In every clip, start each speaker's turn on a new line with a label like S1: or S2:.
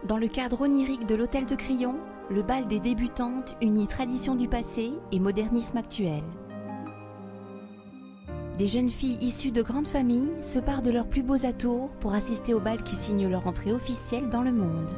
S1: Dans le cadre onirique de l'Hôtel de Crillon, le bal des débutantes unit tradition du passé et modernisme actuel. Des jeunes filles issues de grandes familles se parent de leurs plus beaux atours pour assister au bal qui signe leur entrée officielle dans le monde.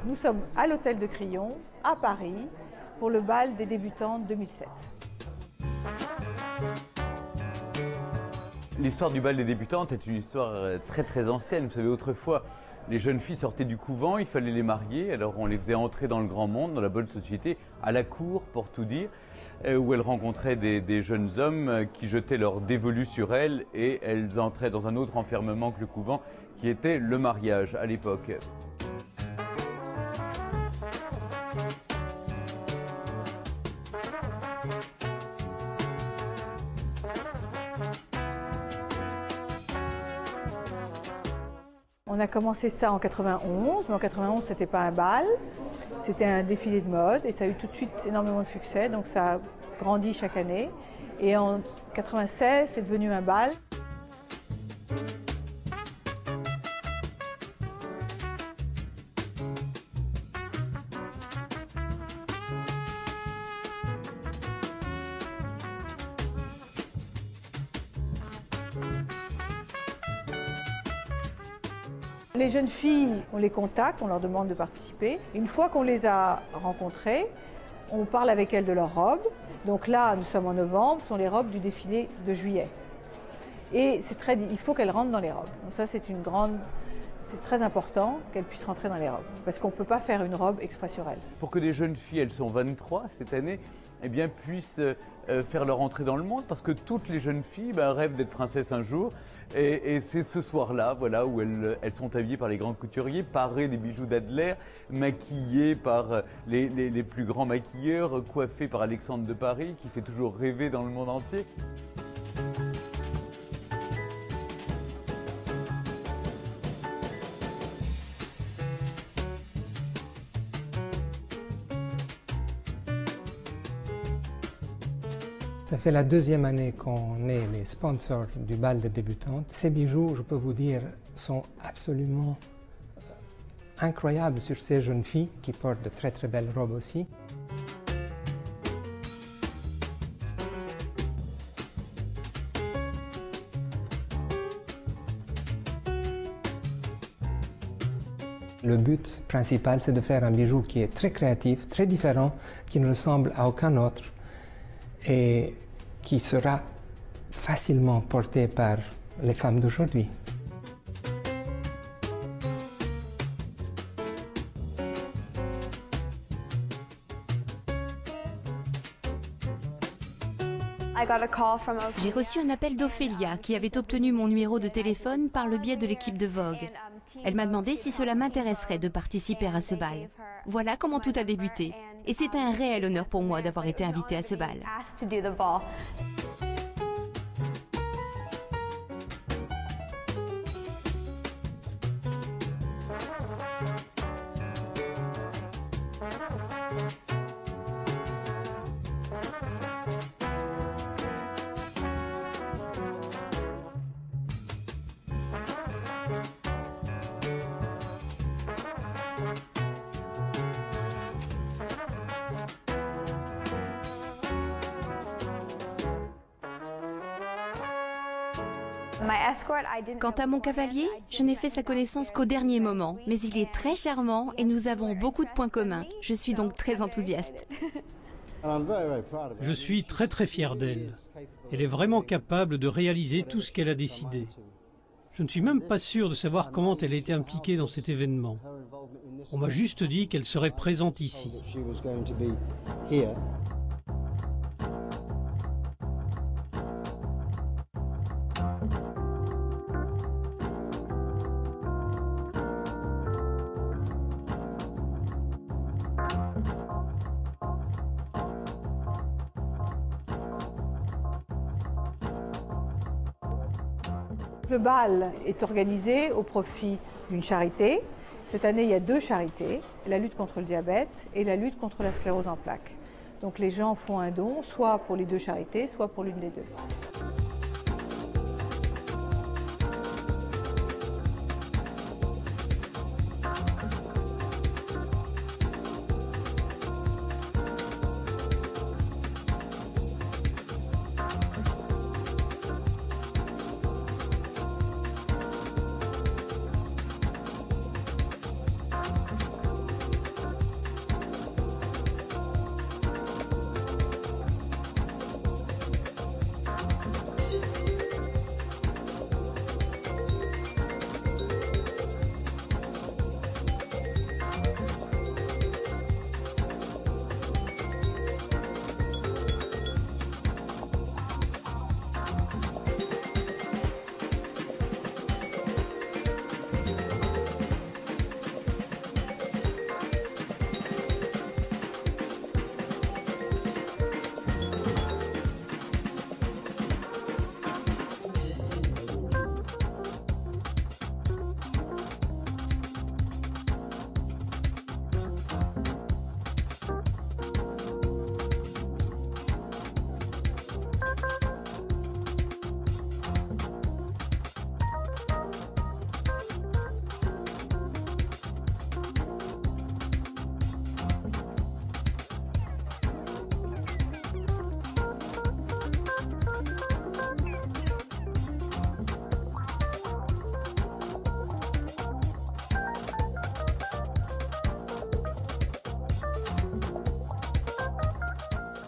S2: Nous sommes à l'Hôtel de Crillon, à Paris, pour le bal des débutantes 2007.
S3: L'histoire du bal des débutantes est une histoire très ancienne. Vous savez, autrefois, les jeunes filles sortaient du couvent, il fallait les marier, alors on les faisait entrer dans le grand monde, dans la bonne société, à la cour pour tout dire, où elles rencontraient des jeunes hommes qui jetaient leur dévolu sur elles et elles entraient dans un autre enfermement que le couvent, qui était le mariage à l'époque.
S2: On a commencé ça en 91, mais en 91 c'était pas un bal, c'était un défilé de mode et ça a eu tout de suite énormément de succès, donc ça a grandi chaque année. Et en 96 c'est devenu un bal. Les jeunes filles, on les contacte, on leur demande de participer. Une fois qu'on les a rencontrées, on parle avec elles de leurs robes. Donc là, nous sommes en novembre, ce sont les robes du défilé de juillet. Et il faut qu'elles rentrent dans les robes. Donc ça, c'est très important qu'elles puissent rentrer dans les robes. Parce qu'on ne peut pas faire une robe exprès sur elles.
S3: Pour que des jeunes filles, elles sont 23 cette année, eh bien, puissent faire leur entrée dans le monde, parce que toutes les jeunes filles rêvent d'être princesses un jour. Et c'est ce soir-là, voilà, où elles sont habillées par les grands couturiers, parées des bijoux d'Adler, maquillées par les plus grands maquilleurs, coiffées par Alexandre de Paris, qui fait toujours rêver dans le monde entier.
S4: Ça fait la deuxième année qu'on est les sponsors du bal des débutantes. Ces bijoux, je peux vous dire, sont absolument incroyables sur ces jeunes filles qui portent de très belles robes aussi. Le but principal, c'est de faire un bijou qui est très créatif, très différent, qui ne ressemble à aucun autre et qui sera facilement porté par les femmes d'aujourd'hui.
S1: J'ai reçu un appel d'Ophélia qui avait obtenu mon numéro de téléphone par le biais de l'équipe de Vogue. Elle m'a demandé si cela m'intéresserait de participer à ce bal. Voilà comment tout a débuté. Et c'est un réel honneur pour moi d'avoir été invitée à ce bal. Quant à mon cavalier, je n'ai fait sa connaissance qu'au dernier moment, mais il est très charmant et nous avons beaucoup de points communs. Je suis donc très enthousiaste.
S5: Je suis très fier d'elle. Elle est vraiment capable de réaliser tout ce qu'elle a décidé. Je ne suis même pas sûr de savoir comment elle a été impliquée dans cet événement. On m'a juste dit qu'elle serait présente ici.
S2: le bal est organisé au profit d'une charité. Cette année, il y a 2 charités, la lutte contre le diabète et la lutte contre la sclérose en plaques. Donc les gens font un don, soit pour les 2 charités, soit pour l'une des 2.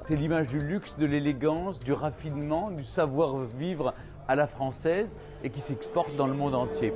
S3: C'est l'image du luxe, de l'élégance, du raffinement, du savoir-vivre à la française et qui s'exporte dans le monde entier.